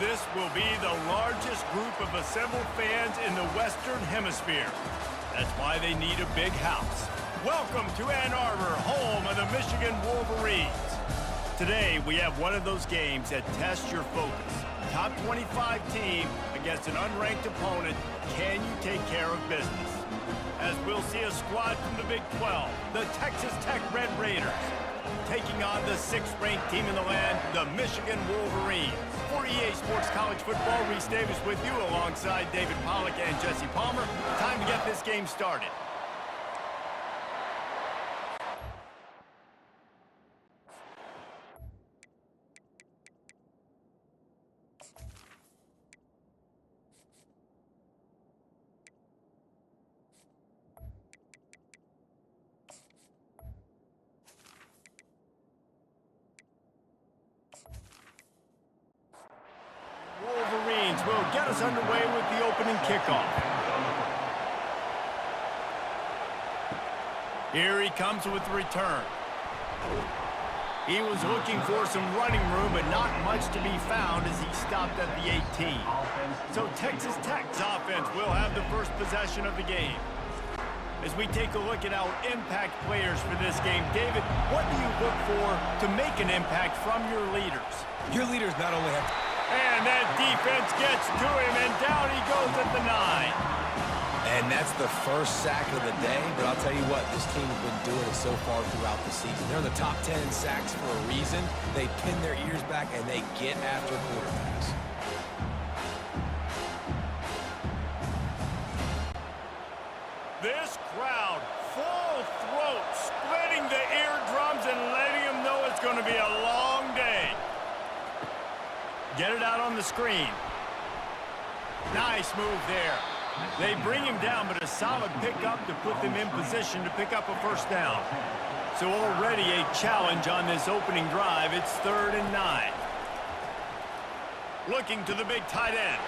This will be the largest group of assembled fans in the Western Hemisphere. That's why they need a big house. Welcome to Ann Arbor, home of the Michigan Wolverines. Today, we have one of those games that tests your focus. Top 25 team against an unranked opponent. Can you take care of business? As we'll see a squad from the Big 12, the Texas Tech Red Raiders, taking on the 6th-ranked team in the land, the Michigan Wolverines. For EA Sports College Football, Reese Davis with you alongside David Pollack and Jesse Palmer. Time to get this game started. Wolverines will get us underway with the opening kickoff. Here he comes with the return. He was looking for some running room, but not much to be found as he stopped at the 18. So Texas Tech's offense will have the first possession of the game. As we take a look at our impact players for this game, David, what do you look for to make an impact from your leaders? Your leaders not only have to... And that defense gets to him, and down he goes at the 9. And that's the first sack of the day, but I'll tell you what, this team has been doing it so far throughout the season. They're in the top 10 in sacks for a reason. They pin their ears back, and they get after quarterbacks. This crowd, full throat, splitting the eardrums and letting them know it's going to be a long day. Get it out on the screen. Nice move there. They bring him down, but a solid pickup to put them in position to pick up a first down. So already a challenge on this opening drive. It's 3rd and 9. Looking to the big tight end.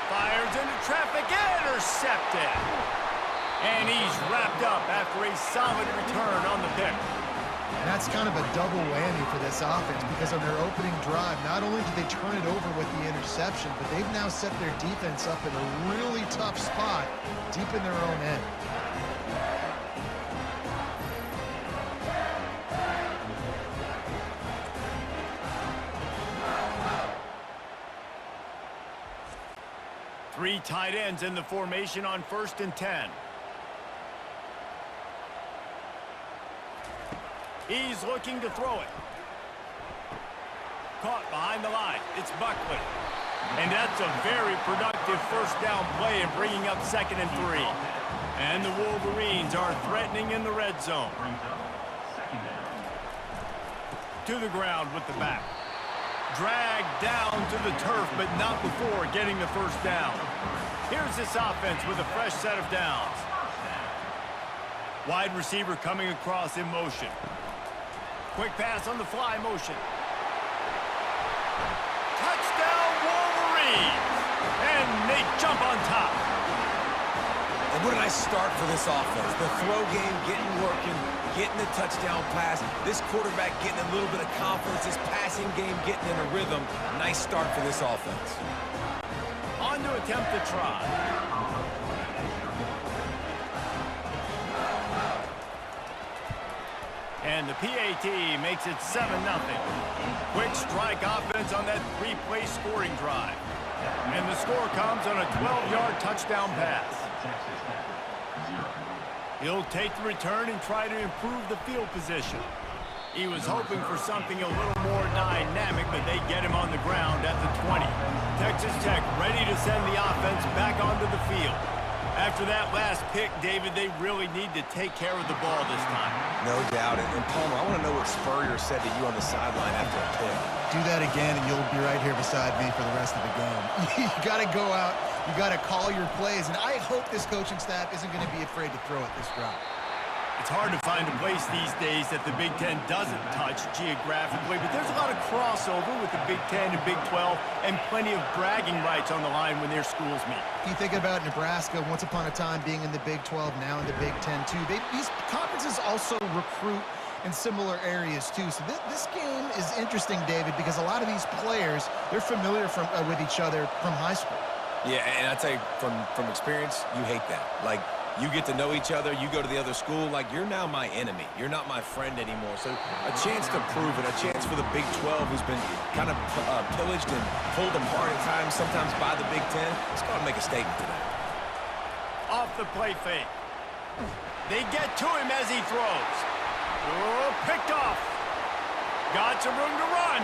Fires into traffic, intercepted. And he's wrapped up after a solid return on the pick. And that's kind of a double whammy for this offense because on their opening drive, not only did they turn it over with the interception, but they've now set their defense up in a really tough spot deep in their own end. Three tight ends in the formation on 1st and 10. He's looking to throw it. Caught behind the line. It's Buckley. And that's a very productive first down play in bringing up 2nd and 3. And the Wolverines are threatening in the red zone. To the ground with the back. Dragged down to the turf, but not before getting the first down. Here's this offense with a fresh set of downs. Wide receiver coming across in motion. Quick pass on the fly motion. Touchdown Wolverines! And they jump on top. And what a nice start for this offense. The throw game getting working, getting the touchdown pass. This quarterback getting a little bit of confidence. This passing game getting in a rhythm. Nice start for this offense. On to attempt the try. And the PAT makes it 7-0. Quick strike offense on that 3-play scoring drive. And the score comes on a 12-yard touchdown pass. He'll take the return and try to improve the field position. He was hoping for something a little more dynamic, but they get him on the ground at the 20. Texas Tech ready to send the offense back onto the field. After that last pick, David, they really need to take care of the ball this time. No doubt. And Palmer, I want to know what Spurrier said to you on the sideline after a pick. Do that again, and you'll be right here beside me for the rest of the game. You got to go out. You got to call your plays. And I hope this coaching staff isn't going to be afraid to throw it this route. It's hard to find a place these days that the Big Ten doesn't touch geographically, but there's a lot of crossover with the Big Ten and Big 12 and plenty of bragging rights on the line when their schools meet. You think about Nebraska, once upon a time being in the Big 12, now in the Big 10 too. These conferences also recruit in similar areas too. So this game is interesting, David, because a lot of these players, they're familiar with each other from high school. Yeah, and I tell you, from experience, you hate that. Like, you get to know each other, you go to the other school, like, you're now my enemy. You're not my friend anymore. So a chance to prove it, a chance for the Big 12, who's been kind of pillaged and pulled apart at times, sometimes by the Big 10. It's got to make a statement today. Off the play fake. They get to him as he throws. Oh, picked off. Got some room to run.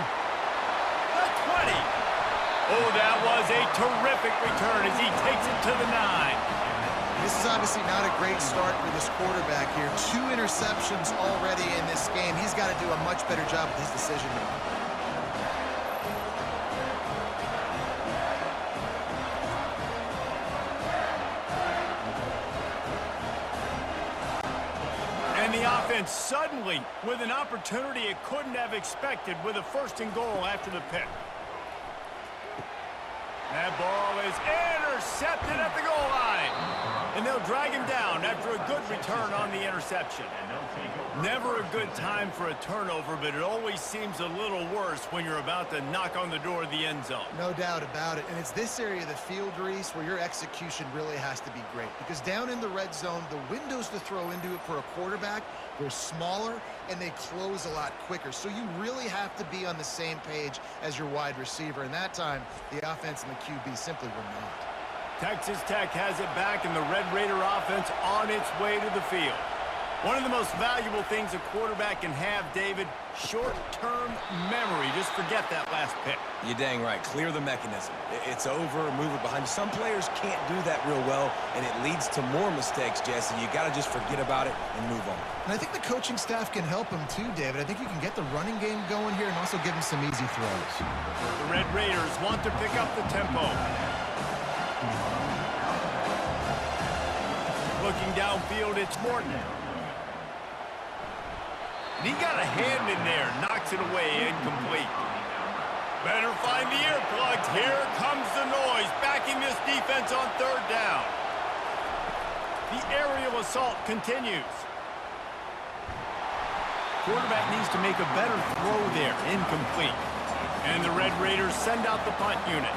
The 20. Oh, that was a terrific return as he takes it to the 9. This is obviously not a great start for this quarterback here. 2 interceptions already in this game. He's got to do a much better job with his decision making. And the offense suddenly with an opportunity it couldn't have expected with a 1st and goal after the pick. That ball is intercepted at the goal line. And they'll drag him down after a good return on the interception. Never a good time for a turnover, but it always seems a little worse when you're about to knock on the door of the end zone. No doubt about it. And it's this area of the field, Reese, where your execution really has to be great. Because down in the red zone, the windows to throw into it for a quarterback, they're smaller and they close a lot quicker. So you really have to be on the same page as your wide receiver. And that time, the offense and the QB simply were not. Texas Tech has it back, and the Red Raider offense on its way to the field. One of the most valuable things a quarterback can have, David, short-term memory. Just forget that last pick. You're dang right. Clear the mechanism. It's over, move it behind you. Some players can't do that real well, and it leads to more mistakes, Jesse. You got to just forget about it and move on. And I think the coaching staff can help him too, David. I think you can get the running game going here and also give him some easy throws. The Red Raiders want to pick up the tempo. Looking downfield, it's Morton. He got a hand in there, knocks it away, incomplete. Better find the earplugs. Here comes the noise, backing this defense on 3rd down. The aerial assault continues. Quarterback needs to make a better throw there, incomplete. And the Red Raiders send out the punt unit.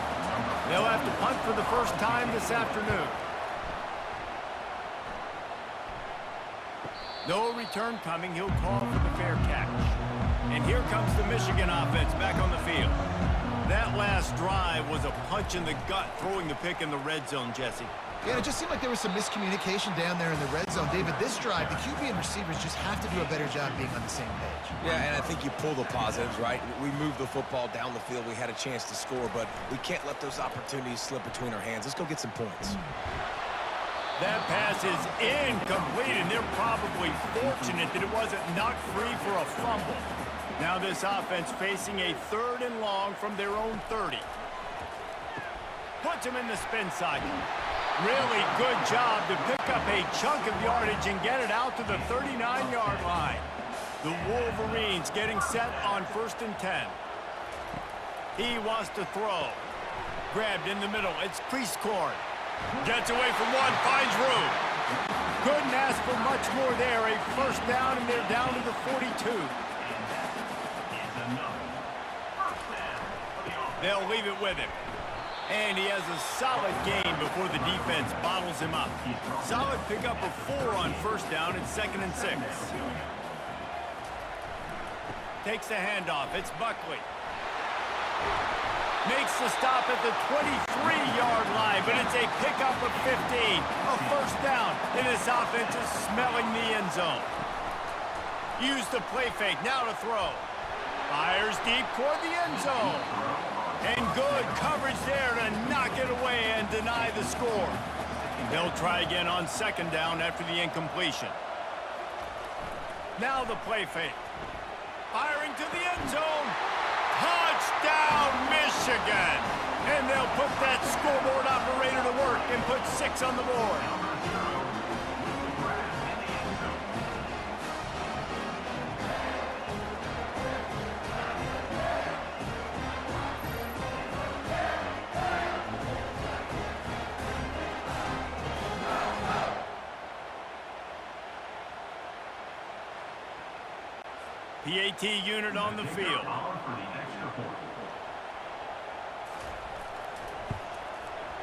They'll have to punt for the first time this afternoon. No return coming. He'll call for the fair catch. And here comes the Michigan offense back on the field. That last drive was a punch in the gut, throwing the pick in the red zone, Jesse. Yeah, it just seemed like there was some miscommunication down there in the red zone. David, this drive, the QB and receivers just have to do a better job being on the same page. Yeah, and I think you pull the positives, right? We moved the football down the field. We had a chance to score, but we can't let those opportunities slip between our hands. Let's go get some points. That pass is incomplete, and they're probably fortunate that it wasn't knocked free for a fumble. Now this offense facing a 3rd and long from their own 30. Puts him in the spin cycle. Really good job to pick up a chunk of yardage and get it out to the 39-yard line. The Wolverines getting set on 1st and 10. He wants to throw. Grabbed in the middle. It's Priestcorn. Gets away from one, finds room. Couldn't ask for much more there. A 1st down, and they're down to the 42. They'll leave it with him. And he has a solid game before the defense bottles him up. Solid pickup of 4 on 1st down and 2nd and 6. Takes the handoff. It's Buckley. Makes the stop at the 23-yard line, but it's a pickup of 15. A 1st down, and this offense is smelling the end zone. Use the play fake, now to throw. Fires deep toward the end zone. And good coverage there to knock it away and deny the score. They'll try again on 2nd down after the incompletion. Now the play fake. Firing to the end zone. Touchdown, Michigan! And they'll put that scoreboard operator to work and put 6 on the board. PAT unit on the field.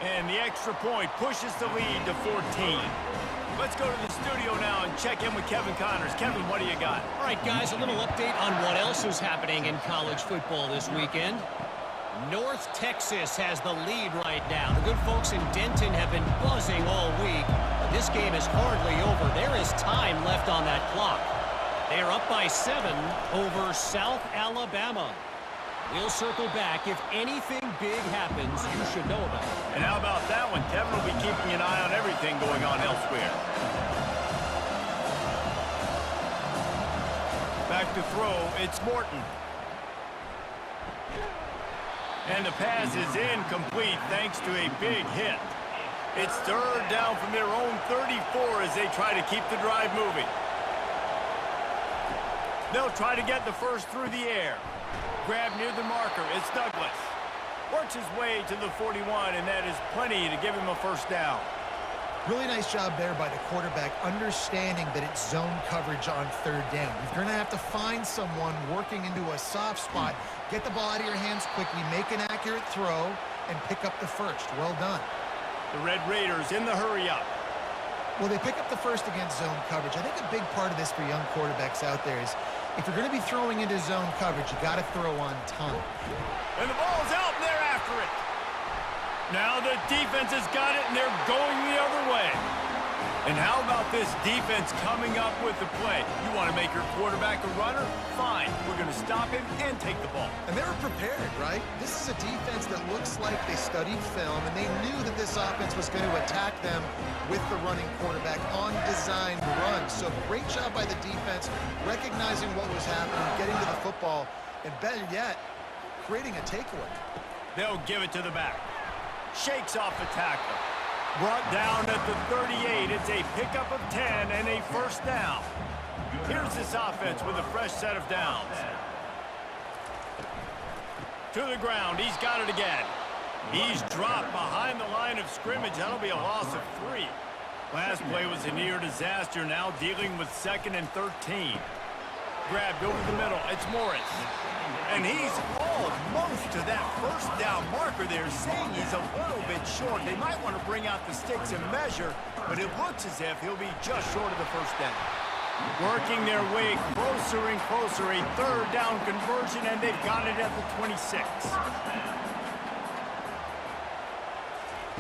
And the extra point pushes the lead to 14. Let's go to the studio now and check in with Kevin Connors. Kevin, what do you got? All right, guys, a little update on what else is happening in college football this weekend. North Texas has the lead right now. The good folks in Denton have been buzzing all week. But this game is hardly over. There is time left on that clock. They are up by 7 over South Alabama. We'll circle back. If anything big happens, you should know about it. And how about that one? Kevin will be keeping an eye on everything going on elsewhere. Back to throw, it's Morton. And the pass is incomplete thanks to a big hit. It's third down from their own 34 as they try to keep the drive moving. They'll try to get the first through the air. Grab near the marker, it's Douglas. Works his way to the 41, and that is plenty to give him a first down. Really nice job there by the quarterback, understanding that it's zone coverage on third down. You're going to have to find someone working into a soft spot, get the ball out of your hands quickly, make an accurate throw, and pick up the first. Well done. The Red Raiders in the hurry-up. Well, they pick up the first against zone coverage. I think a big part of this for young quarterbacks out there is if you're going to be throwing into zone coverage, you got to throw on time. And the ball's out, and they're after it. Now the defense has got it, and they're going the other way. And how about this defense coming up with the play? You want to make your quarterback a runner? Fine. We're going to stop him and take the ball. And they were prepared, right? This is a defense that looks like they studied film, and they knew that this offense was going to attack them with the running quarterback on designed runs. So great job by the defense, recognizing what was happening, getting to the football, and better yet, creating a takeaway. They'll give it to the back. Shakes off the tackle. Brought down at the 38. It's a pickup of 10 and a first down. Here's this offense with a fresh set of downs. To the ground. He's got it again. He's dropped behind the line of scrimmage. That'll be a loss of 3. Last play was a near disaster. Now dealing with 2nd and 13. Grabbed over the middle. It's Morris. And he's almost to that first down marker there, saying he's a little bit short. They might want to bring out the sticks and measure, but it looks as if he'll be just short of the first down. Working their way closer and closer, a third down conversion, and they've got it at the 26.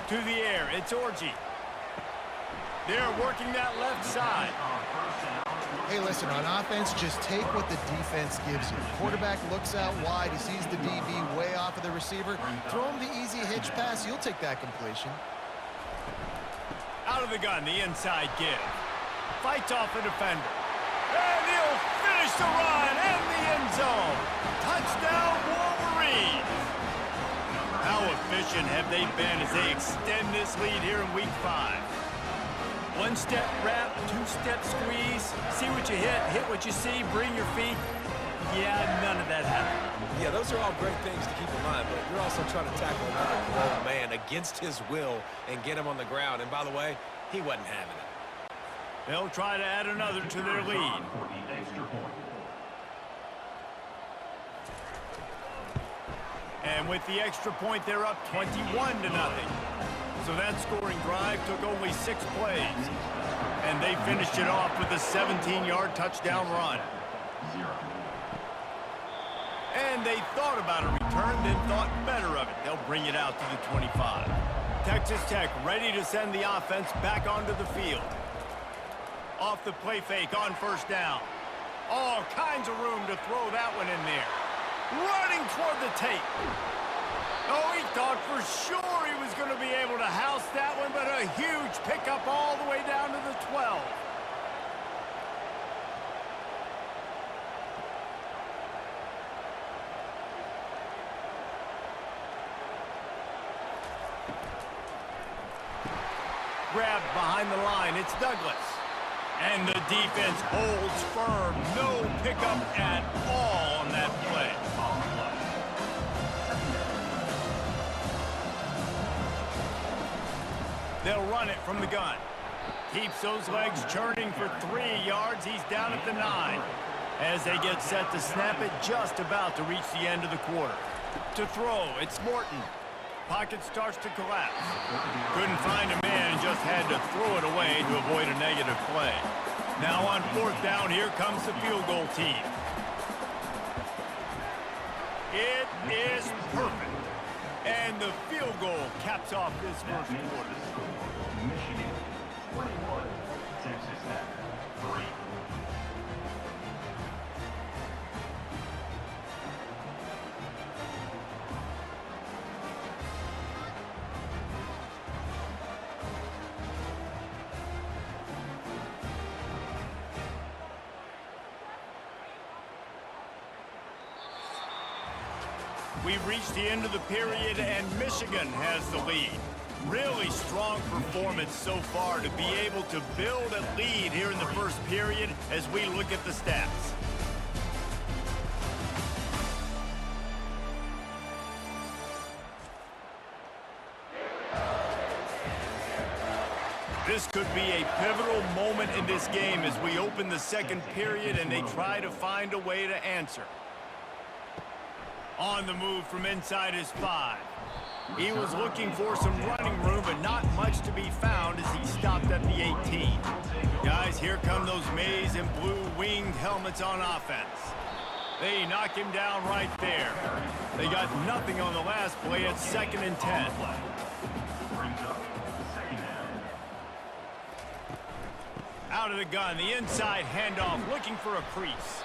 To the air, it's Orji. They're working that left side. Hey, listen, on offense, just take what the defense gives you. Quarterback looks out wide. He sees the DB way off of the receiver. Throw him the easy hitch pass. You'll take that completion. Out of the gun, the inside give. Fights off a defender. And he'll finish the run and the end zone. Touchdown, Wolverines. How efficient have they been as they extend this lead here in Week 5? One-step wrap, two-step squeeze. See what you hit what you see, bring your feet. Yeah, none of that happened. Yeah, those are all great things to keep in mind, but you're also trying to tackle another grown man against his will and get him on the ground. And by the way, he wasn't having it. They'll try to add another to their lead. And with the extra point, they're up 21-0. So that scoring drive took only 6 plays. And they finished it off with a 17-yard touchdown run. And they thought about a return, then thought better of it. They'll bring it out to the 25. Texas Tech ready to send the offense back onto the field. Off the play fake on first down. All kinds of room to throw that one in there. Running toward the tape. Oh, he thought for sure he was going to be able to house that one, but a huge pickup all the way down to the 12. Grabbed behind the line, it's Douglas. And the defense holds firm. No pickup at all on that play. They'll run it from the gun. Keeps those legs churning for 3 yards. He's down at the 9. as they get set to snap it just about to reach the end of the quarter. To throw, it's Morton. Pocket starts to collapse. Couldn't find a man and just had to throw it away to avoid a negative play. Now on fourth down, here comes the field goal team. It is perfect. And the field goal caps off this first quarter. Michigan 21, Texas Tech 3. We've reached the end of the period, and Michigan has the lead. Really strong performance so far to be able to build a lead here in the first period as we look at the stats. This could be a pivotal moment in this game as we open the second period and they try to find a way to answer. On the move from inside his 5. He was looking for some running room, but not much to be found as he stopped at the 18. Guys, here come those maize and blue winged helmets on offense. They knock him down right there. They got nothing on the last play at 2nd and 10. Out of the gun, the inside handoff, looking for a crease.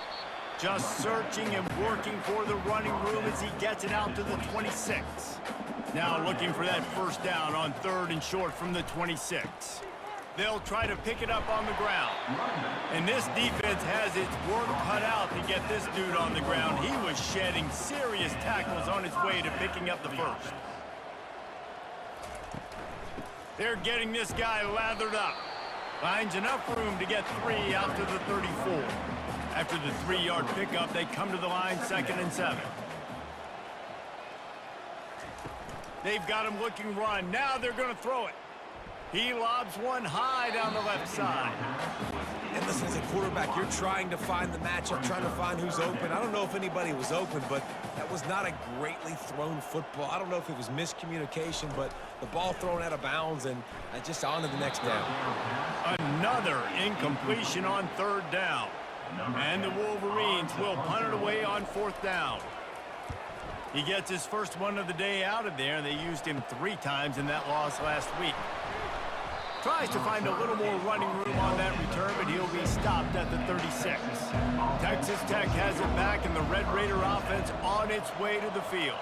Just searching and working for the running room as he gets it out to the 26. Now looking for that first down on 3rd and short from the 26. They'll try to pick it up on the ground. And this defense has its work cut out to get this dude on the ground. He was shedding serious tackles on his way to picking up the first. They're getting this guy lathered up. Finds enough room to get 3 out to the 34. After the 3-yard pickup, they come to the line 2nd and 7. They've got him looking run. Now they're going to throw it. He lobs one high down the left side. And listen, as a quarterback, you're trying to find the matchup, trying to find who's open. I don't know if anybody was open, but that was not a greatly thrown football. I don't know if it was miscommunication, but the ball thrown out of bounds and just on to the next down. Another incompletion on 3rd down. And the Wolverines will punt it away on 4th down. He gets his first one of the day out of there. They used him 3 times in that loss last week. Tries to find a little more running room on that return, but he'll be stopped at the 36. Texas Tech has it back, and the Red Raider offense on its way to the field.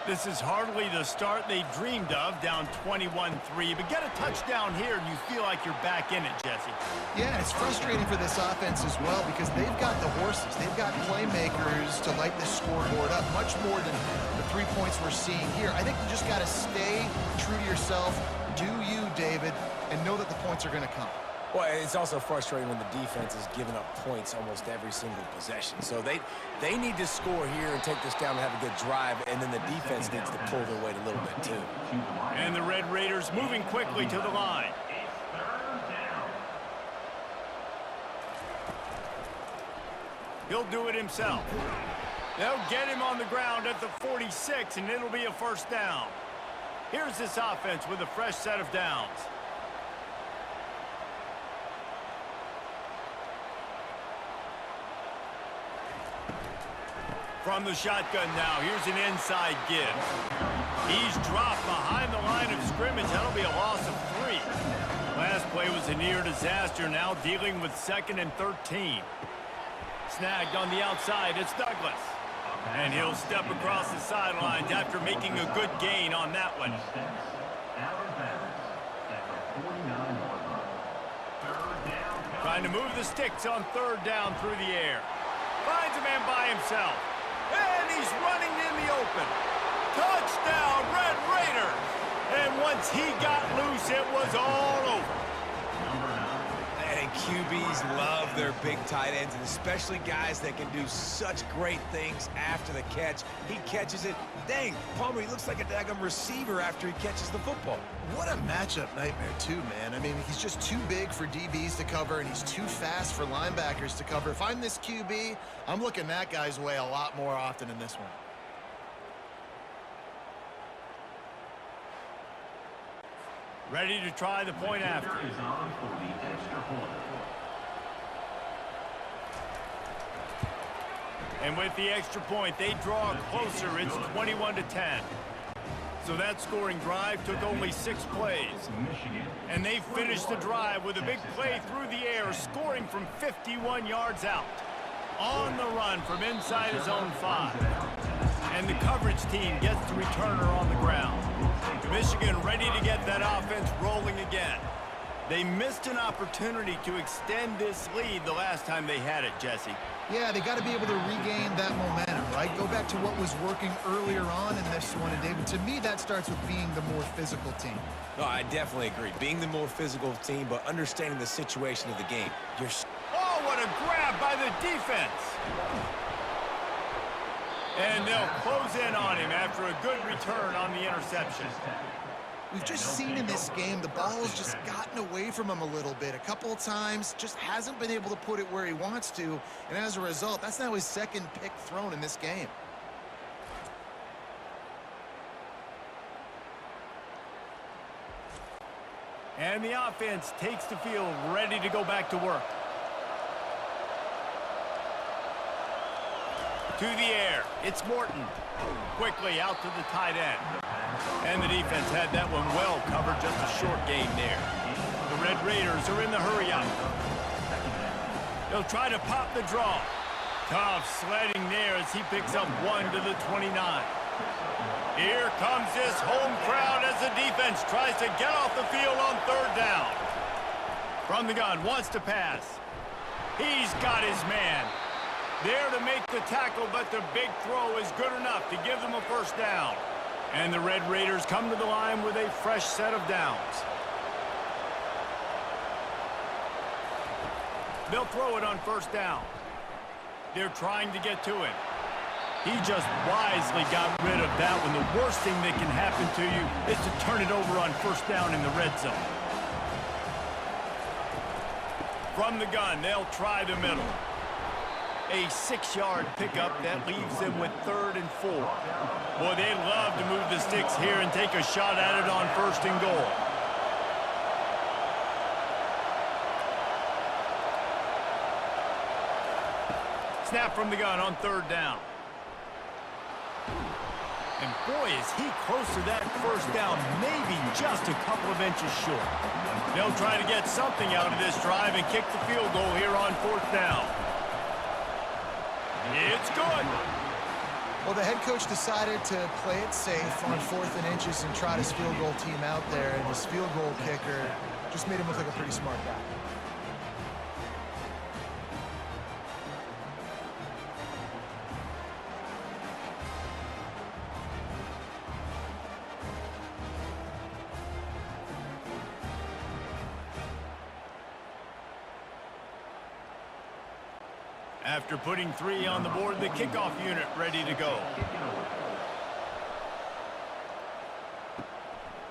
This is hardly the start they dreamed of, down 21-3, but get a touchdown here and you feel like you're back in it, Jesse. Yeah, it's frustrating for this offense as well because they've got the horses. They've got playmakers to light this scoreboard up, much more than the 3 points we're seeing here. I think you just got to stay true to yourself, do you, David, and know that the points are going to come. Well, it's also frustrating when the defense is giving up points almost every single possession. So they need to score here and take this down and have a good drive, and then the defense needs to pull their weight a little bit too. And the Red Raiders moving quickly to the line. He'll do it himself. They'll get him on the ground at the 46, and it'll be a first down. Here's this offense with a fresh set of downs. From the shotgun now, here's an inside give. He's dropped behind the line of scrimmage. That'll be a loss of 3. Last play was a near disaster, now dealing with 2nd and 13. Snagged on the outside, it's Douglas. And he'll step across the sidelines after making a good gain on that one. Trying to move the sticks on 3rd down through the air. Finds a man by himself. And he's running in the open. Touchdown, Red Raiders! And once he got loose, it was all over. And QBs love their big tight ends, and especially guys that can do such great things after the catch. He catches it. Dang, Palmer, he looks like a daggum receiver after he catches the football. What a matchup nightmare, too, man. I mean, he's just too big for DBs to cover, and he's too fast for linebackers to cover. If I'm this QB, I'm looking that guy's way a lot more often in this one. Ready to try the point after. Is on for the extra point. And with the extra point, they draw closer. It's 21-10. So that scoring drive took only 6 plays. Michigan. And they finished the drive with a big play through the air, scoring from 51 yards out. On the run from inside his own 5. And the coverage team gets the returner on the ground. Michigan ready to get that offense rolling again. They missed an opportunity to extend this lead the last time they had it, Jesse. Yeah, they got to be able to regain that momentum, right? Go back to what was working earlier on in this one. And, David, to me, that starts with being the more physical team. No, I definitely agree. Being the more physical team, but understanding the situation of the game. Oh, what a grab by the defense. And they'll close in on him after a good return on the interception. We've just seen in this game the ball has just gotten away from him a little bit. A couple of times, just hasn't been able to put it where he wants to. And as a result, that's now his second pick thrown in this game. And the offense takes the field ready to go back to work. To the air, it's Morton. Quickly out to the tight end. And the defense had that one well covered, just a short game there. The Red Raiders are in the hurry-up. They'll try to pop the draw. Tough sledding there as he picks up 1 to the 29. Here comes this home crowd as the defense tries to get off the field on 3rd down. From the gun, wants to pass. He's got his man. There to make the tackle, but the big throw is good enough to give them a 1st down. And the Red Raiders come to the line with a fresh set of downs. They'll throw it on 1st down. They're trying to get to him. He just wisely got rid of that one. The worst thing that can happen to you is to turn it over on 1st down in the red zone. From the gun, they'll try the middle. A 6-yard pickup that leaves them with 3rd and 4. Boy, they'd love to move the sticks here and take a shot at it on 1st and goal. Snap from the gun on 3rd down. And boy, is he close to that 1st down, maybe just a couple of inches short. They'll try to get something out of this drive and kick the field goal here on 4th down. It's good. Well, the head coach decided to play it safe on 4th and inches and trot his field goal team out there, and his field goal kicker just made him look like a pretty smart guy. After putting 3 on the board, the kickoff unit ready to go.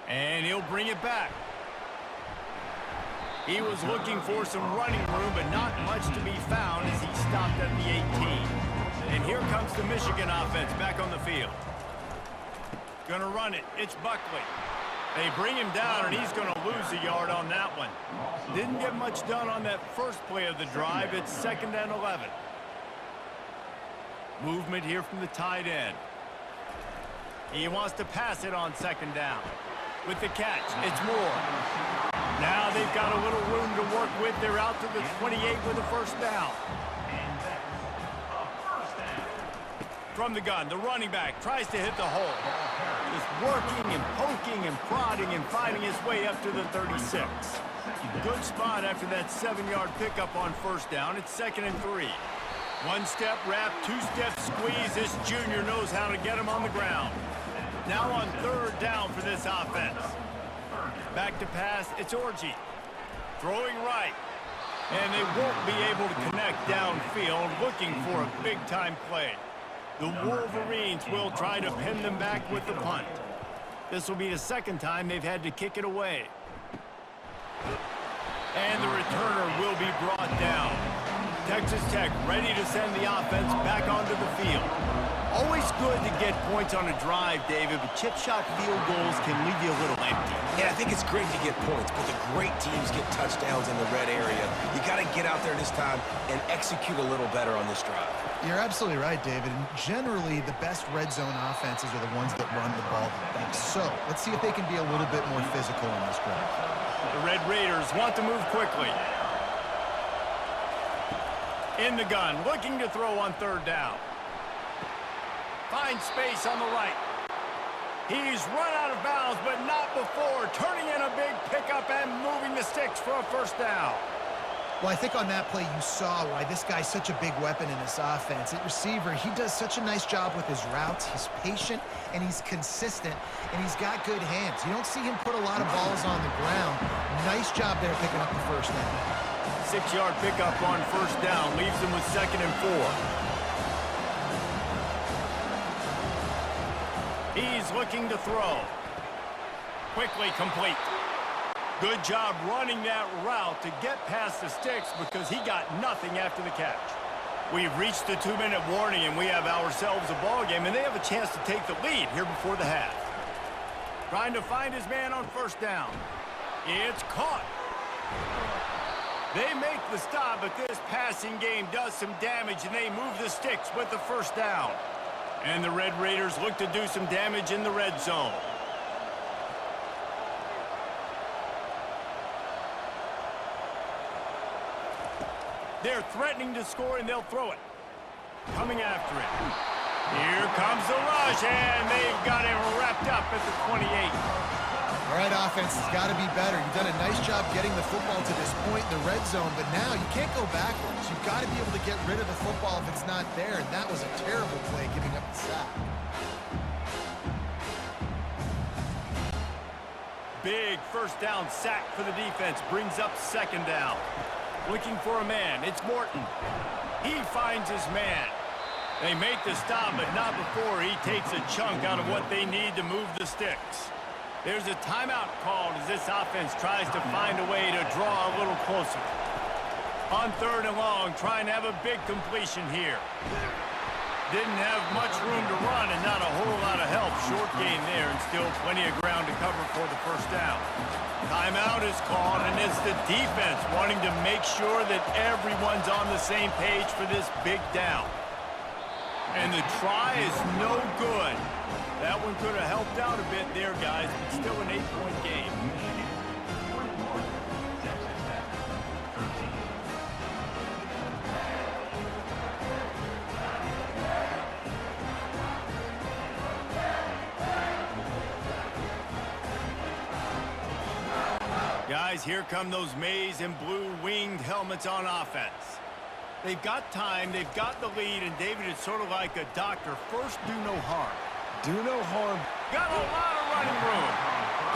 And he'll bring it back. He was looking for some running room, but not much to be found as he stopped at the 18. And here comes the Michigan offense back on the field. Gonna run it. It's Buckley. They bring him down, and he's going to lose a yard on that one. Didn't get much done on that first play of the drive. It's 2nd and 11. Movement here from the tight end. He wants to pass it on 2nd down. With the catch, it's Moore. Now they've got a little room to work with. They're out to the 28 with a 1st down. From the gun, the running back tries to hit the hole. Just working and poking and prodding and finding his way up to the 36. Good spot after that 7-yard pickup on 1st down. It's 2nd and 3. 1-step wrap, 2-step squeeze. This junior knows how to get him on the ground. Now on 3rd down for this offense. Back to pass, it's Orji. Throwing right. And they won't be able to connect downfield, looking for a big-time play. The Wolverines will try to pin them back with the punt. This will be the second time they've had to kick it away. And the returner will be brought down. Texas Tech ready to send the offense back onto the field. Always good to get points on a drive, David, but chip shot field goals can leave you a little empty. Yeah, I think it's great to get points, but the great teams get touchdowns in the red area. You got to get out there this time and execute a little better on this drive. You're absolutely right, David. And generally, the best red zone offenses are the ones that run the ball the best. So let's see if they can be a little bit more physical on this drive. The Red Raiders want to move quickly. In the gun, looking to throw on third down. Finds space on the right. He's run out of bounds, but not before turning in a big pickup and moving the sticks for a first down. Well, I think on that play you saw why this guy's such a big weapon in this offense. At receiver, he does such a nice job with his routes. He's patient, and he's consistent, and he's got good hands. You don't see him put a lot of balls on the ground. Nice job there picking up the first down. 6-yard pickup on first down leaves him with 2nd and 4. He's looking to throw. Quickly complete. Good job running that route to get past the sticks because he got nothing after the catch. We've reached the 2-minute warning, and we have ourselves a ball game, and they have a chance to take the lead here before the half. Trying to find his man on first down. It's caught. They make the stop, but this passing game does some damage, and they move the sticks with the first down. And the Red Raiders look to do some damage in the red zone. They're threatening to score, and they'll throw it. Coming after it. Here comes the rush, and they've got him wrapped up at the 28. All right, offense has got to be better. You've done a nice job getting the football to this point in the red zone, but now you can't go backwards. You've got to be able to get rid of the football if it's not there, and that was a terrible play giving up the sack. Big first down sack for the defense. Brings up 2nd down. Looking for a man. It's Morton. He finds his man. They make the stop, but not before he takes a chunk out of what they need to move the sticks. There's a timeout called as this offense tries to find a way to draw a little closer. On 3rd and long, trying to have a big completion here. Didn't have much room to run and not a whole lot of help. Short gain there and still plenty of ground to cover for the first down. Timeout is called, and it's the defense wanting to make sure that everyone's on the same page for this big down. And the try is no good. That one could have helped out a bit there, guys, but still an 8-point game. Guys, here come those maize and blue winged helmets on offense. They've got time, they've got the lead, and David, it's sort of like a doctor. First, do no harm. Do no harm. Got a lot of running room.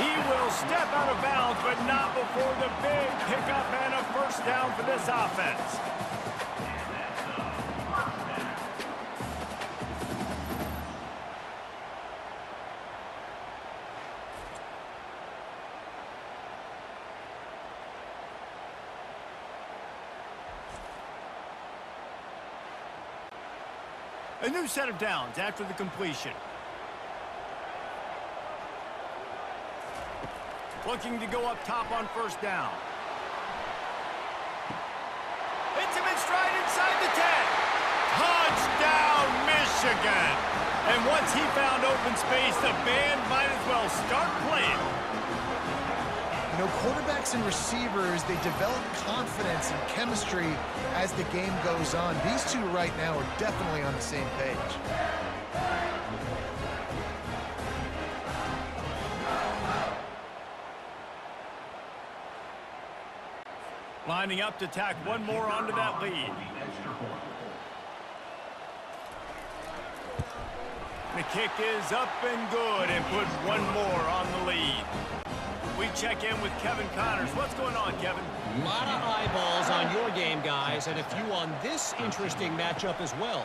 He will step out of bounds, but not before the big pickup and a first down for this offense. A new set of downs after the completion. Looking to go up top on first down. Hits him in stride inside the 10. Touchdown, Michigan! And once he found open space, the band might as well start playing. You know, quarterbacks and receivers, they develop confidence and chemistry as the game goes on. These two right now are definitely on the same page. Lining up to tack one more onto that lead. The kick is up and good and put one more on the lead. We check in with Kevin Connors. What's going on, Kevin? A lot of eyeballs on your game, guys, and a few on this interesting matchup as well.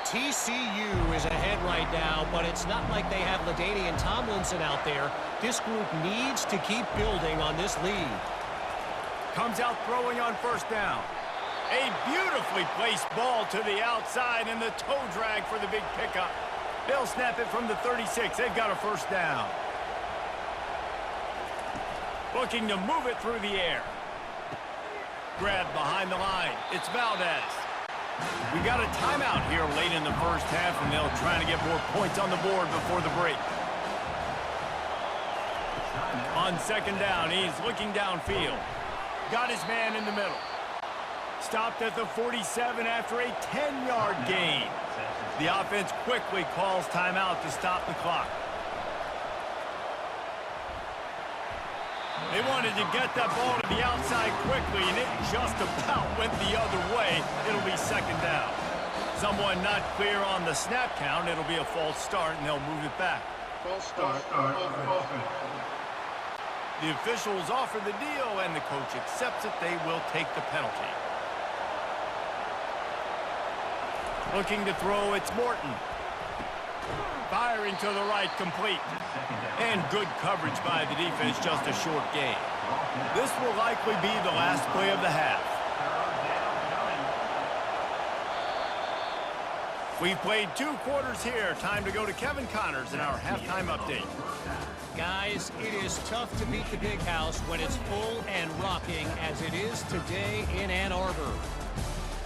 TCU is ahead right now, but it's not like they have LaDainian Tomlinson out there. This group needs to keep building on this lead. Comes out throwing on first down. A beautifully placed ball to the outside and the toe drag for the big pickup. They'll snap it from the 36. They've got a first down. Looking to move it through the air. Grab behind the line. It's Valdez. We got a timeout here late in the first half, and they'll try to get more points on the board before the break. On second down, he's looking downfield. Got his man in the middle. Stopped at the 47 after a 10-yard gain. The offense quickly calls timeout to stop the clock. They wanted to get that ball to the outside quickly, and it just about went the other way. It'll be second down. Someone not clear on the snap count. It'll be a false start, and they'll move it back. False start. The officials offer the deal, and the coach accepts it. They will take the penalty. Looking to throw, it's Morton. Firing to the right, complete. And good coverage by the defense, just a short gain. This will likely be the last play of the half. We've played 2 quarters here. Time to go to Kevin Connors in our halftime update. Guys, it is tough to beat the Big House when it's full and rocking as it is today in Ann Arbor.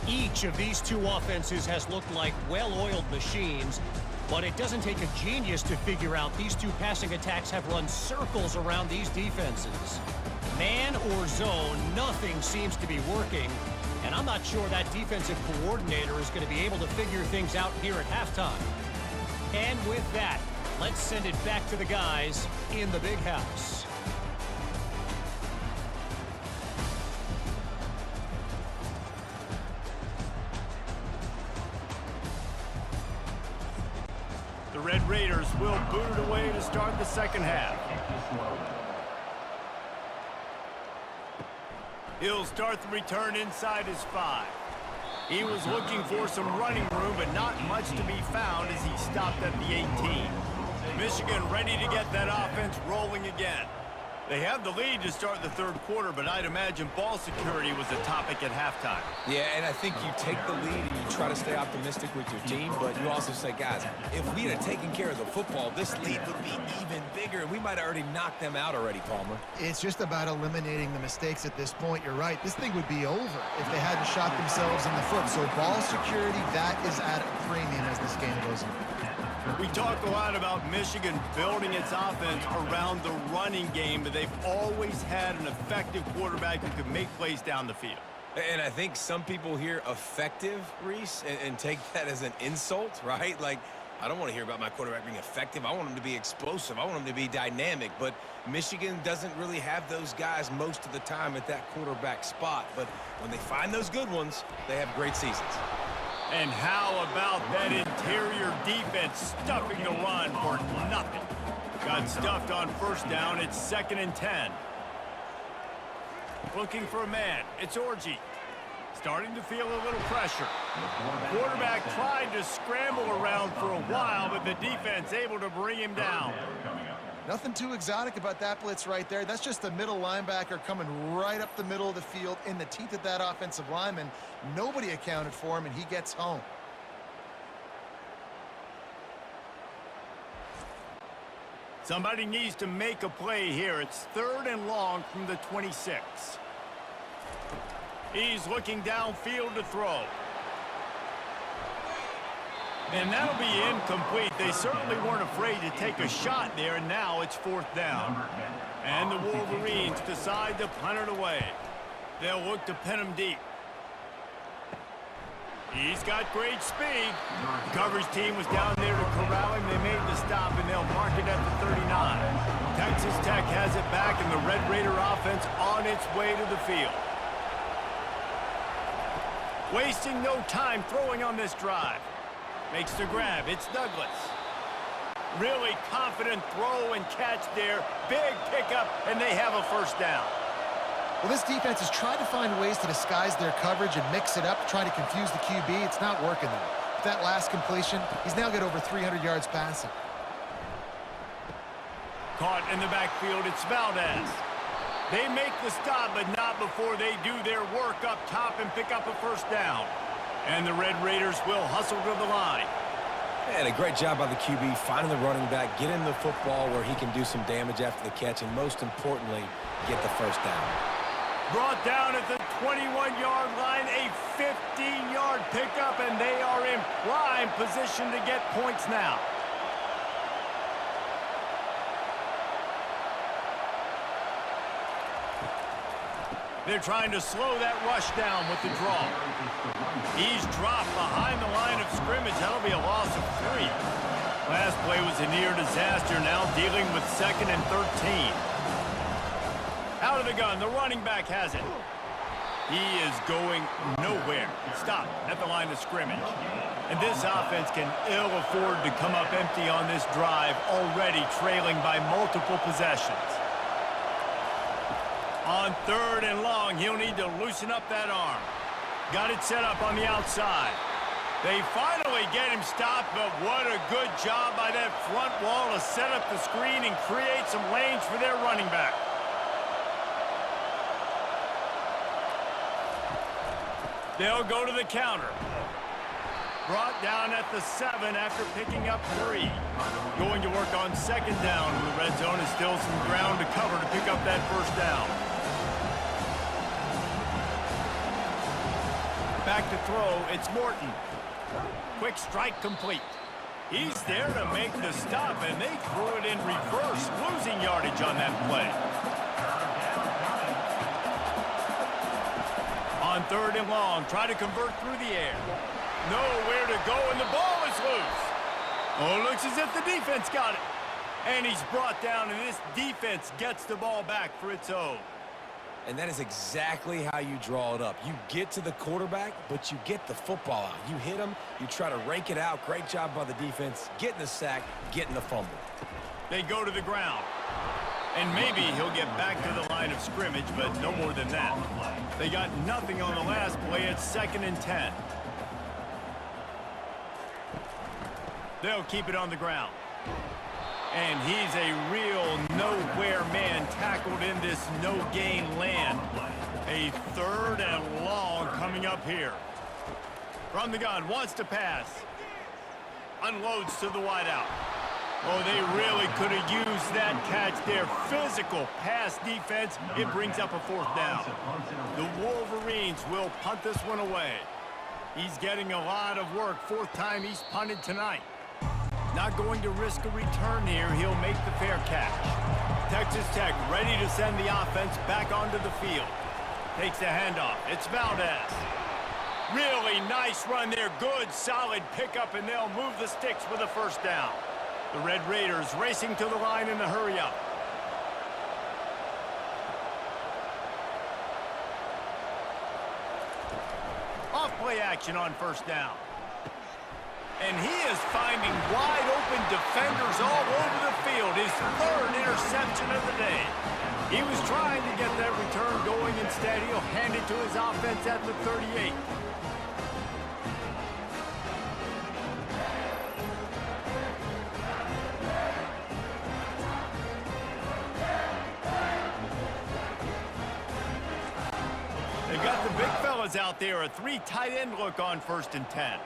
Each of these 2 offenses has looked like well-oiled machines, but it doesn't take a genius to figure out these 2 passing attacks have run circles around these defenses. Man or zone, nothing seems to be working, and I'm not sure that defensive coordinator is going to be able to figure things out here at halftime. And with that, let's send it back to the guys in the Big House. The Red Raiders will boot it away to start the second half. He'll start the return inside his 5. He was looking for some running room, but not much to be found as he stopped at the 18. Michigan ready to get that offense rolling again. They have the lead to start the third quarter, but I'd imagine ball security was a topic at halftime. Yeah, and I think you take the lead and you try to stay optimistic with your team, but you also say, guys, if we had taken care of the football, this lead would be even bigger, and we might have already knocked them out already, Palmer. It's just about eliminating the mistakes at this point. You're right. This thing would be over if they hadn't shot themselves in the foot. So ball security, that is at a premium as this game goes on. We talk a lot about Michigan building its offense around the running game, but they've always had an effective quarterback who could make plays down the field. And I think some people hear effective, Reese, and take that as an insult, right? Like, I don't want to hear about my quarterback being effective. I want him to be explosive. I want him to be dynamic. But Michigan doesn't really have those guys most of the time at that quarterback spot. But when they find those good ones, they have great seasons. And how about that interior defense stuffing the run for nothing? Got stuffed on first down. It's 2nd and 10. Looking for a man. It's Orji. Starting to feel a little pressure. Quarterback tried to scramble around for a while, but the defense able to bring him down. Nothing too exotic about that blitz right there. That's just the middle linebacker coming right up the middle of the field in the teeth of that offensive lineman. Nobody accounted for him, and he gets home. Somebody needs to make a play here. It's 3rd and long from the 26. He's looking downfield to throw. And that'll be incomplete. They certainly weren't afraid to take a shot there, and now it's 4th down. And the Wolverines decide to punt it away. They'll look to pin him deep. He's got great speed. The coverage team was down there to corral him. They made the stop, and they'll mark it at the 39. Texas Tech has it back, and the Red Raider offense on its way to the field. Wasting no time throwing on this drive. Makes the grab. It's Douglas. Really confident throw and catch there. Big pickup, and they have a first down. Well, this defense has tried to find ways to disguise their coverage and mix it up to try to confuse the QB. It's not working, though. With that last completion, he's now got over 300 yards passing. Caught in the backfield, it's Valdez. They make the stop, but not before they do their work up top and pick up a first down. And the Red Raiders will hustle to the line. And a great job by the QB finding the running back, getting the football where he can do some damage after the catch, and most importantly, get the first down. Brought down at the 21-yard line, a 15-yard pickup, and they are in prime position to get points now. They're trying to slow that rush down with the draw. He's dropped behind the line of scrimmage. That'll be a loss of 3. Last play was a near disaster, now dealing with 2nd and 13. Out of the gun, the running back has it. He is going nowhere. Stop at the line of scrimmage. And this offense can ill afford to come up empty on this drive, already trailing by multiple possessions. On 3rd and long, he'll need to loosen up that arm. Got it set up on the outside. They finally get him stopped, but what a good job by that front wall to set up the screen and create some lanes for their running back. They'll go to the counter. Brought down at the 7 after picking up 3. Going to work on 2nd down, and the red zone is still some ground to cover to pick up that first down. Back to throw, it's Morton. Quick strike complete. He's there to make the stop, and they threw it in reverse, losing yardage on that play. On 3rd and long, try to convert through the air. Nowhere to go, and the ball is loose. Oh, looks as if the defense got it. And he's brought down, and this defense gets the ball back for its own. And that is exactly how you draw it up. You get to the quarterback, but you get the football out. You hit him, you try to rake it out. Great job by the defense, getting the sack, getting the fumble. They go to the ground. And maybe he'll get back to the line of scrimmage, but no more than that. They got nothing on the last play. It's 2nd and 10. They'll keep it on the ground. And he's a real nowhere man tackled in this no-gain land. A 3rd and long coming up here. From the gun, wants to pass. Unloads to the wideout. Oh, they really could have used that catch there. Physical pass defense. It brings up a 4th down. The Wolverines will punt this one away. He's getting a lot of work. 4th time he's punted tonight. Not going to risk a return here. He'll make the fair catch. Texas Tech ready to send the offense back onto the field. Takes the handoff. It's Valdez. Really nice run there. Good, solid pickup, and they'll move the sticks with a first down. The Red Raiders racing to the line in the hurry-up. Off-play action on first down. And he is finding wide-open defenders all over the field. His 3rd interception of the day. He was trying to get that return going. Instead, he'll hand it to his offense at the 38. They've got the big fellas out there. A 3 tight end look on 1st and 10.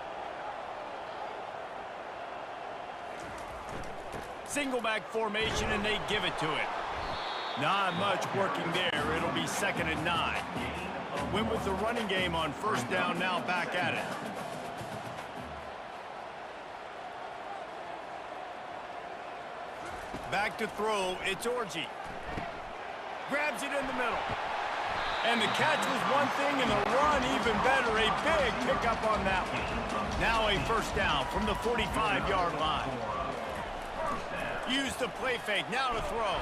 Single back formation, and they give it to it. Not much working there. It'll be 2nd and 9. Went with the running game on first down, now back at it. Back to throw, it's Orji. Grabs it in the middle. And the catch was one thing, and the run even better. A big pickup on that one. Now a first down from the 45-yard line. Use the play fake, now to throw.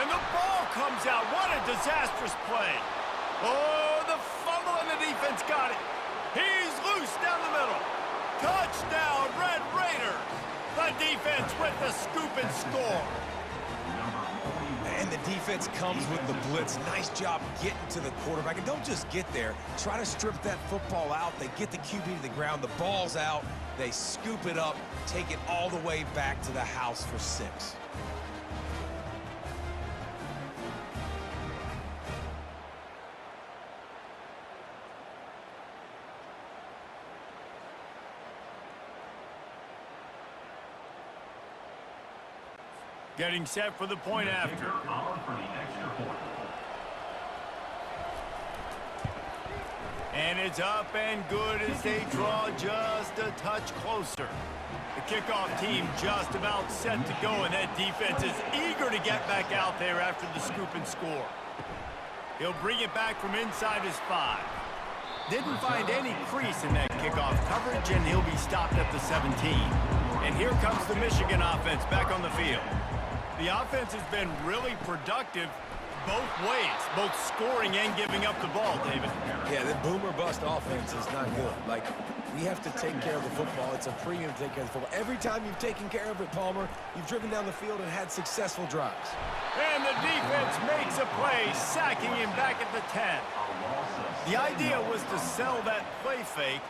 And the ball comes out. What a disastrous play. Oh, the fumble, and the defense got it. He's loose down the middle. Touchdown, Red Raiders. The defense with the scoop and score. And the defense comes with the blitz. Nice job getting to the quarterback. And don't just get there. Try to strip that football out. They get the QB to the ground. The ball's out. They scoop it up, take it all the way back to the house for 6. Getting set for the point after. And it's up and good as they draw just a touch closer. The kickoff team just about set to go, and that defense is eager to get back out there after the scoop and score. He'll bring it back from inside his 5. Didn't find any crease in that kickoff coverage, and he'll be stopped at the 17. And here comes the Michigan offense back on the field. The offense has been really productive both ways, both scoring and giving up the ball, David. Yeah, the boomer bust offense is not good. Like, we have to take care of the football. It's a premium to take care of the football. Every time you've taken care of it, Palmer, you've driven down the field and had successful drives. And the defense makes a play, sacking him back at the 10. The idea was to sell that play fake.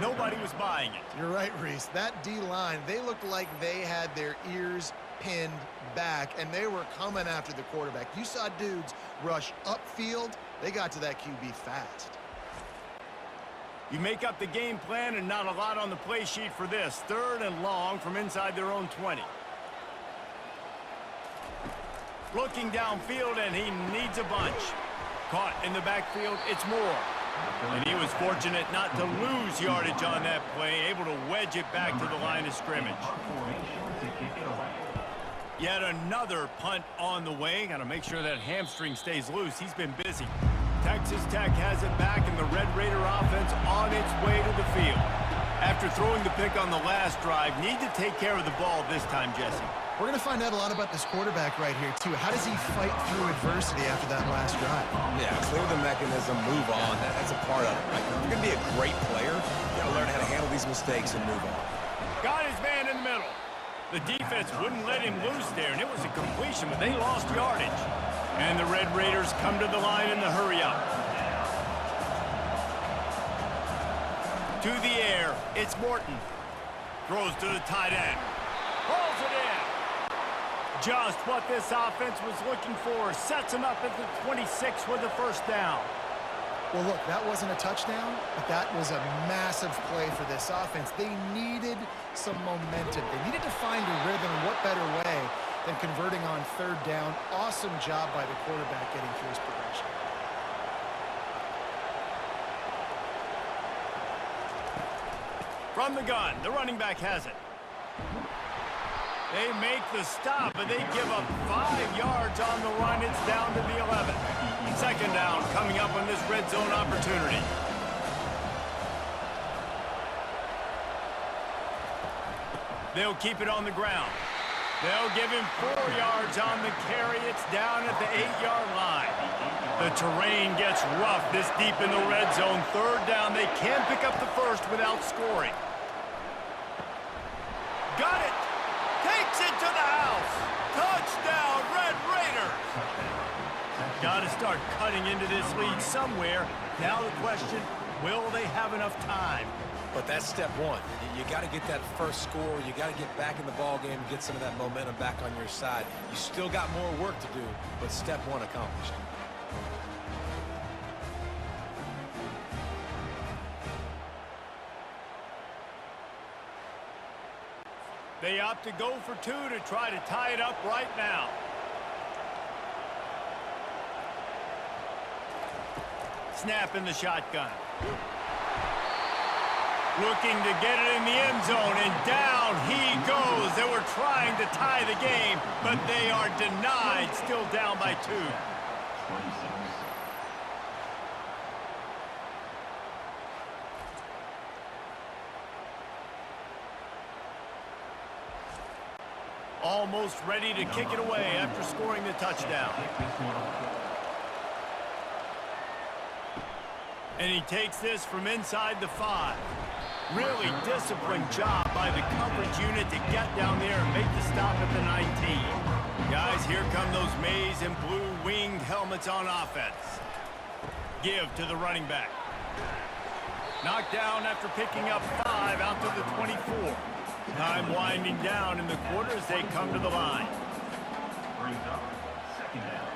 Nobody was buying it. You're right, Reese. That D-line, they looked like they had their ears pinned back, and they were coming after the quarterback. You saw dudes rush upfield. They got to that QB fast. You make up the game plan, and not a lot on the play sheet for this. 3rd and long from inside their own 20. Looking downfield, and he needs a bunch. Caught in the backfield, it's Moore. And he was fortunate not to lose yardage on that play, able to wedge it back to the line of scrimmage. Yet another punt on the way. Got to make sure that hamstring stays loose. He's been busy. Texas Tech has it back, and the Red Raider offense on its way to the field. After throwing the pick on the last drive, need to take care of the ball this time, Jesse. We're going to find out a lot about this quarterback right here, too. How does he fight through adversity after that last drive? Yeah, clear the mechanism, move on. That's a part of it, right? If you're going to be a great player, you got to learn how to handle these mistakes and move on. Got his man in the middle. The defense wouldn't let him loose there, and it was a completion, but they lost yardage. And the Red Raiders come to the line in the hurry-up. To the air, it's Morton. Throws to the tight end. Pulls it in. Just what this offense was looking for. Sets him up at the 26 with the first down. Well, look, that wasn't a touchdown, but that was a massive play for this offense. They needed some momentum. They needed to find a rhythm. What better way than converting on 3rd down? Awesome job by the quarterback getting through his progression. From the gun, the running back has it. They make the stop, but they give up 5 yards on the run. It's down to the 11. 2nd down coming up on this red zone opportunity. They'll keep it on the ground. They'll give him 4 yards on the carry. It's down at the 8-yard line. The terrain gets rough this deep in the red zone. 3rd down. They can't pick up the first without scoring. Got it. Takes it to the house. Touchdown, Red Raiders. Got to start cutting into this lead somewhere. Now the question, will they have enough time? But that's step one. You got to get that first score. You got to get back in the ball game, get some of that momentum back on your side. You still got more work to do, but step one accomplished. They opt to go for 2 to try to tie it up right now. Snap in the shotgun. Looking to get it in the end zone, and down he goes. They were trying to tie the game, but they are denied, still down by 2. Almost ready to kick it away after scoring the touchdown. And he takes this from inside the 5. Really disciplined job by the coverage unit to get down there and make the stop at the 19. Guys, here come those maize and blue winged helmets on offense. Give to the running back. Knocked down after picking up 5 out to the 24. Time winding down in the quarter as they come to the line. Brings up second down.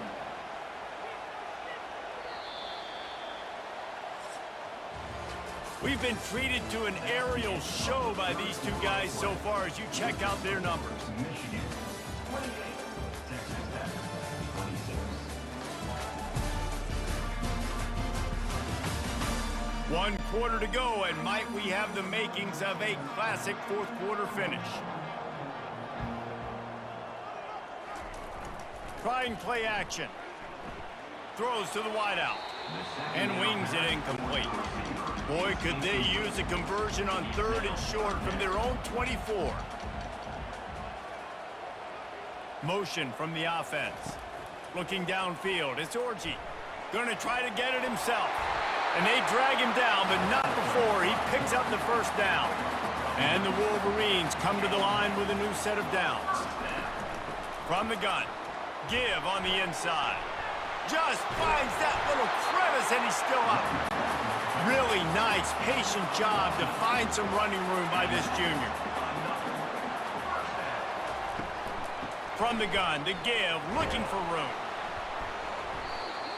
We've been treated to an aerial show by these two guys so far as you check out their numbers. Michigan 28, Texas Tech 26. 1 quarter to go, and might we have the makings of a classic fourth quarter finish. Trying play action. Throws to the wideout. And wings it incomplete. Boy, could they use a conversion on 3rd and short from their own 24. Motion from the offense. Looking downfield, it's Orji. Gonna try to get it himself. And they drag him down, but not before he picks up the first down. And the Wolverines come to the line with a new set of downs. From the gun, Give on the inside. Just finds that little crevice, and he's still up. Really nice, patient job to find some running room by this junior. From the gun, the Give, looking for room.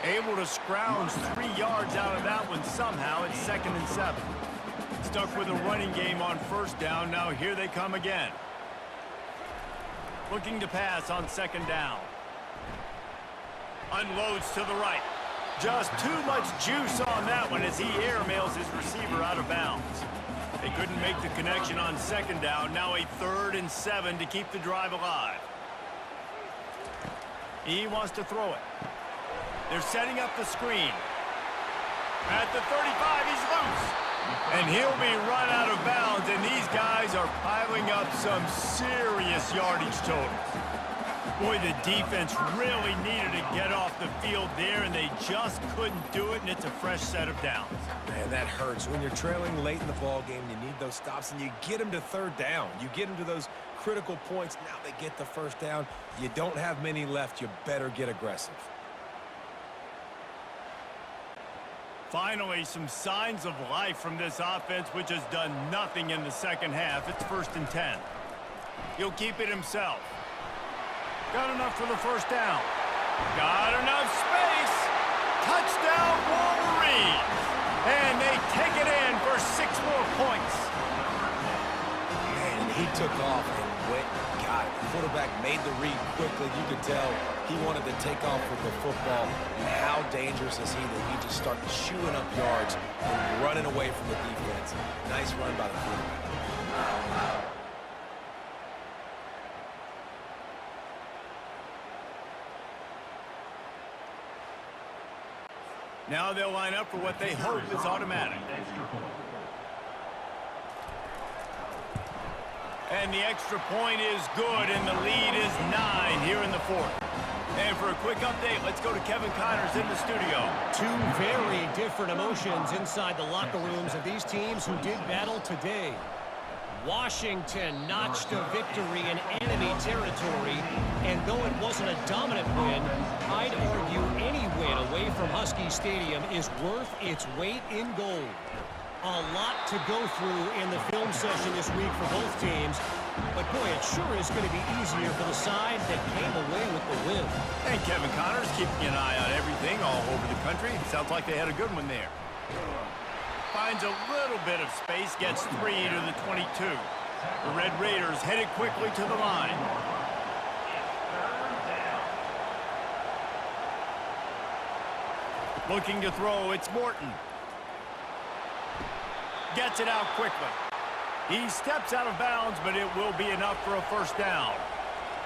Able to scrounge 3 yards out of that one somehow. It's 2nd and 7. Stuck with a running game on 1st down. Now here they come again. Looking to pass on 2nd down. Unloads to the right. Just too much juice on that one as he airmails his receiver out of bounds. They couldn't make the connection on 2nd down. Now a 3rd and 7 to keep the drive alive. He wants to throw it. They're setting up the screen. At the 35, he's loose. And he'll be run out of bounds, and these guys are piling up some serious yardage totals. Boy, the defense really needed to get off the field there, and they just couldn't do it, and it's a fresh set of downs. Man, that hurts. When you're trailing late in the ball game, you need those stops, and you get them to 3rd down. You get them to those critical points. Now they get the 1st down. You don't have many left. You better get aggressive. Finally, some signs of life from this offense, which has done nothing in the 2nd half. It's 1st and 10. He'll keep it himself. Got enough for the 1st down. Got enough space. Touchdown, Wolverines. And they take it in for 6 more points. Man, he took off and went and got it. The quarterback made the read quickly. You could tell he wanted to take off with the football. And how dangerous is he that he just started chewing up yards and running away from the defense. Nice run by the quarterback. Now they'll line up for what they hope is automatic. And the extra point is good, and the lead is 9 here in the 4th. And for a quick update, let's go to Kevin Connors in the studio. 2 very different emotions inside the locker rooms of these teams who did battle today. Washington notched a victory in enemy territory, and though it wasn't a dominant win, I'd argue any win away from Husky Stadium is worth its weight in gold. A lot to go through in the film session this week for both teams, but boy, it sure is going to be easier for the side that came away with the win. And Kevin Connors keeping an eye on everything all over the country. Sounds like they had a good one there. Finds a little bit of space, gets 3 to the 22. The Red Raiders headed quickly to the line. Looking to throw, it's Morton. Gets it out quickly. He steps out of bounds, but it will be enough for a 1st down.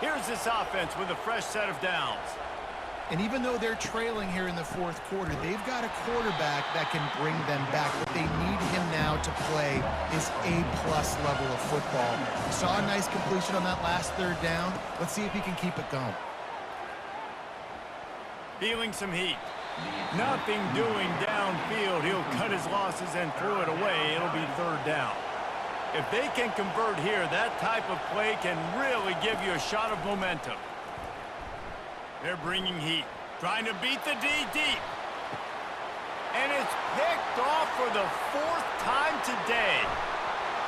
Here's this offense with a fresh set of downs. And even though they're trailing here in the 4th quarter, they've got a quarterback that can bring them back. What they need him now to play is A-plus level of football. We saw a nice completion on that last 3rd down. Let's see if he can keep it going. Feeling some heat. Nothing doing downfield. He'll cut his losses and throw it away. It'll be 3rd down. If they can convert here, that type of play can really give you a shot of momentum. They're bringing heat, trying to beat the D deep. And it's picked off for the 4th time today.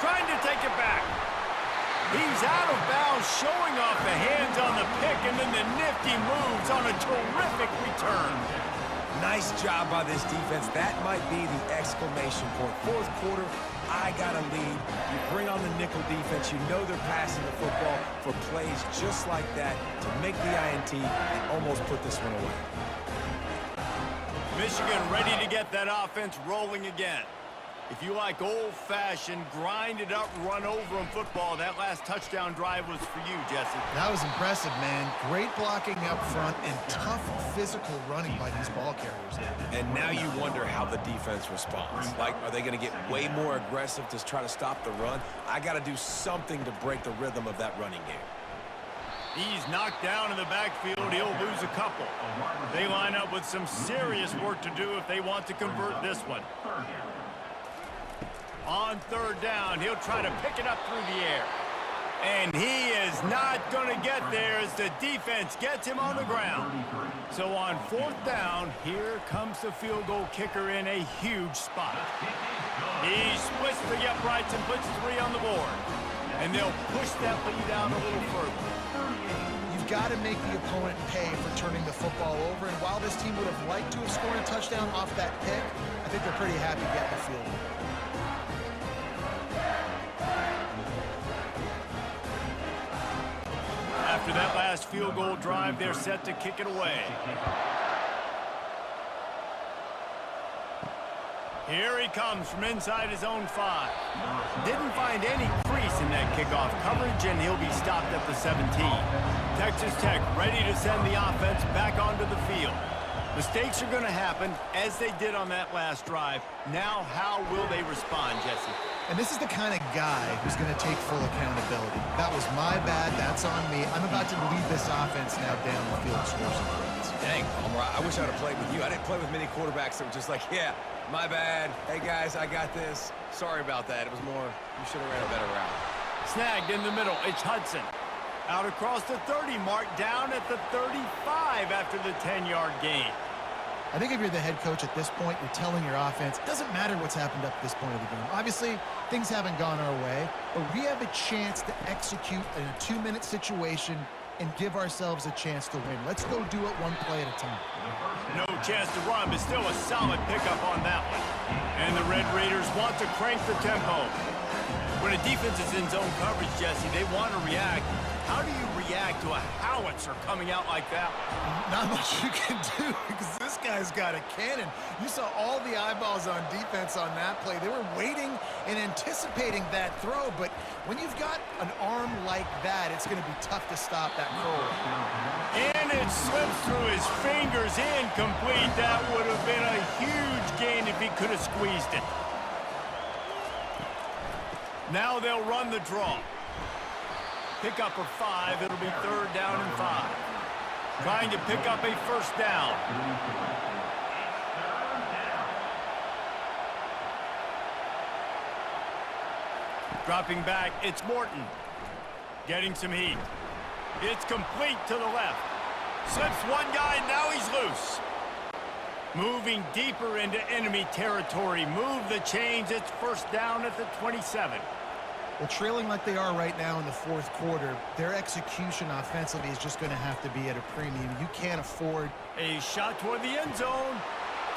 Trying to take it back. He's out of bounds, showing off the hands on the pick, and then the nifty moves on a terrific return. Nice job by this defense. That might be the exclamation point. 4th quarter, I got a lead. You bring on the nickel defense. You know they're passing the football for plays just like that to make the INT and almost put this one away. Michigan ready to get that offense rolling again. If you like old-fashioned, grind-it-up, run-over-'em football, that last touchdown drive was for you, Jesse. That was impressive, man. Great blocking up front and tough physical running by these ball carriers. And now you wonder how the defense responds. Like, are they going to get way more aggressive to try to stop the run? I got to do something to break the rhythm of that running game. He's knocked down in the backfield. He'll lose a couple. They line up with some serious work to do if they want to convert this one. On 3rd down, he'll try to pick it up through the air. And he is not going to get there as the defense gets him on the ground. So on 4th down, here comes the field goal kicker in a huge spot. He splits the uprights and puts 3 on the board. And they'll push that lead out a little further. You've got to make the opponent pay for turning the football over. And while this team would have liked to have scored a touchdown off that pick, I think they're pretty happy getting the field goal. After that last field goal drive, they're set to kick it away. Here he comes from inside his own 5. Didn't find any crease in that kickoff coverage, and he'll be stopped at the 17. Texas Tech ready to send the offense back onto the field. Mistakes are going to happen, as they did on that last drive. Now, how will they respond, Jesse? And this is the kind of guy who's going to take full accountability. That was my bad. That's on me. I'm about to lead this offense now down the field, score some points. Dang, Palmer, I wish I would have played with you. I didn't play with many quarterbacks that were just like, yeah, my bad. Hey, guys, I got this. Sorry about that. It was more, you should have ran a better route. Snagged in the middle. It's Hudson. Out across the 30 mark, down at the 35 after the 10-yard gain. I think if you're the head coach at this point, you're telling your offense, it doesn't matter what's happened up to this point of the game. Obviously, things haven't gone our way, but we have a chance to execute in a 2-minute situation and give ourselves a chance to win. Let's go do it one play at a time. No chance to run, but still a solid pickup on that one. And the Red Raiders want to crank the tempo. When a defense is in zone coverage, Jesse, they want to react. How do you react to a howitzer coming out like that? Not much you can do because this guy's got a cannon. You saw all the eyeballs on defense on that play. They were waiting and anticipating that throw, but when you've got an arm like that, it's going to be tough to stop that curl. And it slips through his fingers, incomplete. That would have been a huge gain if he could have squeezed it. Now they'll run the draw. Pick up a 5. It'll be 3rd down and 5. Trying to pick up a 1st down. Dropping back, it's Morton. Getting some heat. It's complete to the left. Slips one guy, now he's loose. Moving deeper into enemy territory. Move the chains, it's 1st down at the 27. Well, trailing like they are right now in the 4th quarter, their execution offensively is just going to have to be at a premium. You can't afford a shot toward the end zone.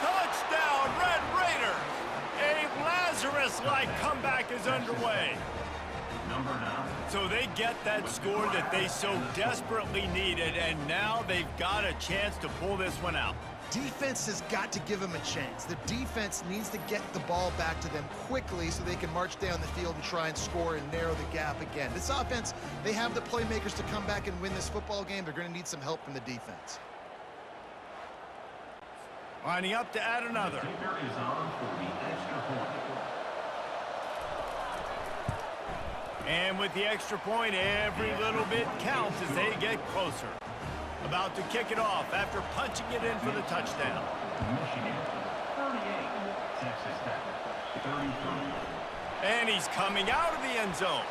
Touchdown, Red Raiders! A Lazarus-like comeback is underway. So they get that score that they so desperately needed, and now they've got a chance to pull this one out. Defense has got to give them a chance. The defense needs to get the ball back to them quickly so they can march down the field and try and score and narrow the gap again. This offense, they have the playmakers to come back and win this football game. They're going to need some help from the defense. Lining up to add another. And with the extra point, every little bit counts as they get closer. About to kick it off after punching it in for the touchdown. Michigan 38, Texas Tech 33. And he's coming out of the end zone.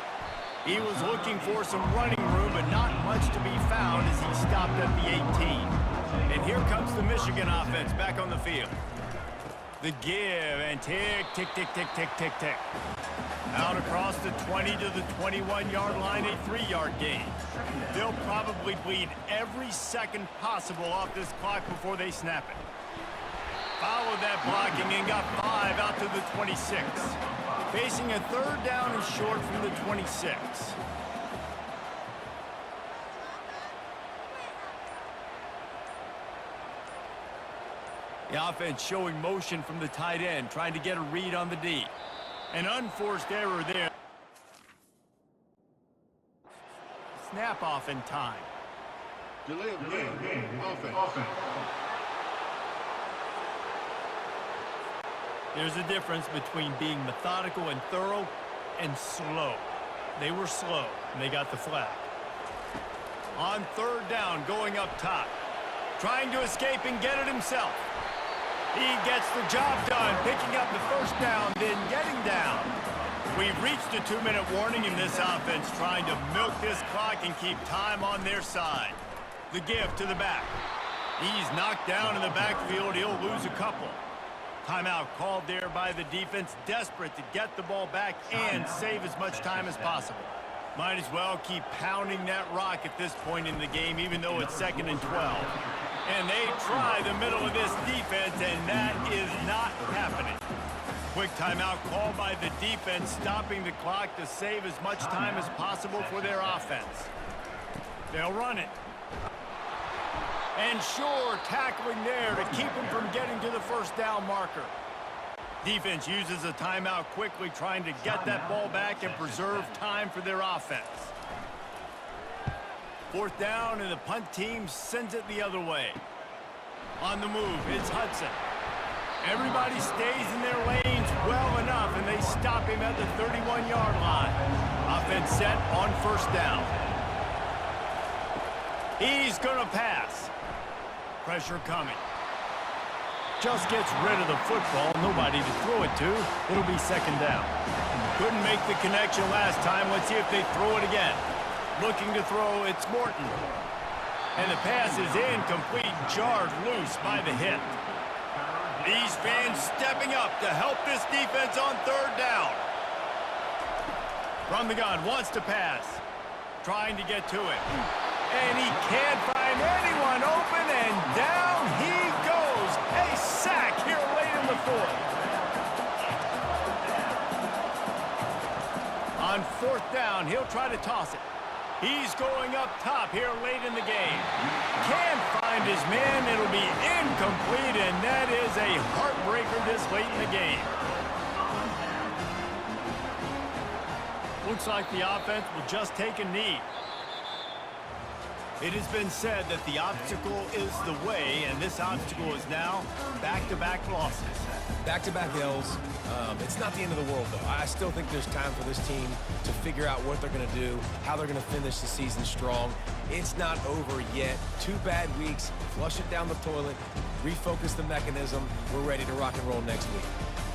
He was looking for some running room, but not much to be found as he stopped at the 18. And here comes the Michigan offense back on the field. The give, and tick, tick, tick, tick, tick, tick, tick. Out across the 20 to the 21-yard line, a 3-yard gain. They'll probably bleed every second possible off this clock before they snap it. Followed that blocking and got 5 out to the 26. Facing a 3rd down and short from the 26. The offense showing motion from the tight end, trying to get a read on the D. An unforced error there. Snap off in time. Delay of game. Offense. There's a difference between being methodical and thorough and slow. They were slow, and they got the flag. On 3rd down, going up top. Trying to escape and get it himself. He gets the job done, picking up the 1st down, then getting down. We've reached a 2-minute warning in this offense, trying to milk this clock and keep time on their side. The give to the back. He's knocked down in the backfield. He'll lose a couple. Timeout called there by the defense, desperate to get the ball back and save as much time as possible. Might as well keep pounding that rock at this point in the game, even though it's 2nd and 12. And they try the middle of this defense, and that is not happening. Quick timeout called by the defense, stopping the clock to save as much time as possible for their offense. They'll run it. And sure, tackling there to keep him from getting to the 1st down marker. Defense uses a timeout quickly, trying to get that ball back and preserve time for their offense. 4th down, and the punt team sends it the other way. On the move, it's Hudson. Everybody stays in their lanes well enough, and they stop him at the 31-yard line. Offense set on 1st down. He's going to pass. Pressure coming. Just gets rid of the football. Nobody to throw it to. It'll be 2nd down. Couldn't make the connection last time. Let's see if they throw it again. Looking to throw, it's Morton. And the pass is incomplete, jarred loose by the hit. These fans stepping up to help this defense on 3rd down. From the gun, wants to pass. Trying to get to it. And he can't find anyone open, and down he goes. A sack here late in the 4th. On 4th down, he'll try to toss it. He's going up top here late in the game. Can't find his man. It'll be incomplete, and that is a heartbreaker this late in the game. Looks like the offense will just take a knee. It has been said that the obstacle is the way, and this obstacle is now back-to-back losses. Back-to-back L's. It's not the end of the world, though. I still think there's time for this team to figure out what they're going to do, how they're going to finish the season strong. It's not over yet. 2 bad weeks. Flush it down the toilet. Refocus the mechanism. We're ready to rock and roll next week.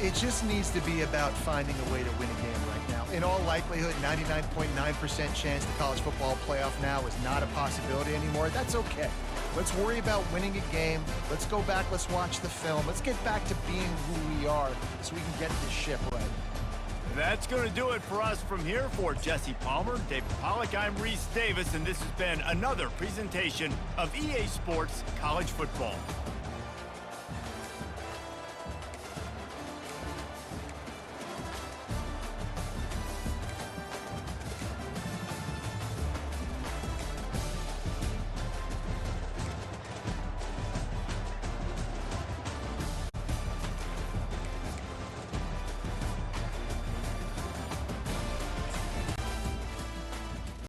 It just needs to be about finding a way to win a game right now. In all likelihood, 99.9% chance the college football playoff now is not a possibility anymore. That's okay. Let's worry about winning a game. Let's go back. Let's watch the film. Let's get back to being who we are so we can get this ship right. That's going to do it for us from here. For Jesse Palmer, David Pollack, I'm Reese Davis, and this has been another presentation of EA Sports College Football.